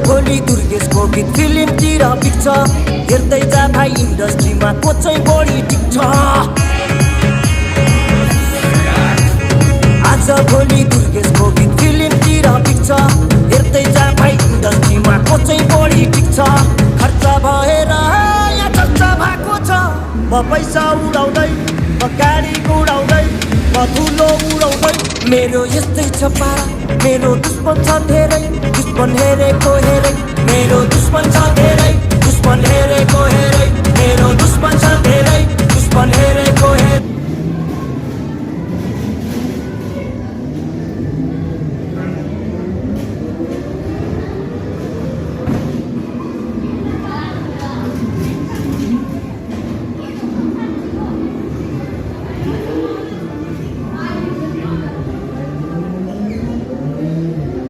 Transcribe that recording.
भोलि दुर्गेशको गीत फिल्मतिर बिक्छ हेर्दै जा भाइ इन्डस्ट्रीमा को चाहिँ बढी टिक्छ आज भोलि दुर्गेशको गीत फिल्मतिर बिक्छ हेर्दै जा भाइ इन्डस्ट्रीमा को चाहिँ बढी टिक्छ खर्च भएर यहाँ चर्चा भएको छ म पैसा उडाउँदै म गाडी उडाउँदै म धुलो उडाउँदै मेरो यस्तै छ पारा मेरो दुश्मन छ धेरै दुश्मन हेरेको हेरै मेरो दुश्मन छ धेरै दुश्मन हेरेको हेरै मेरो दुश्मन छ धेरै दुश्मन हेरेको हेरै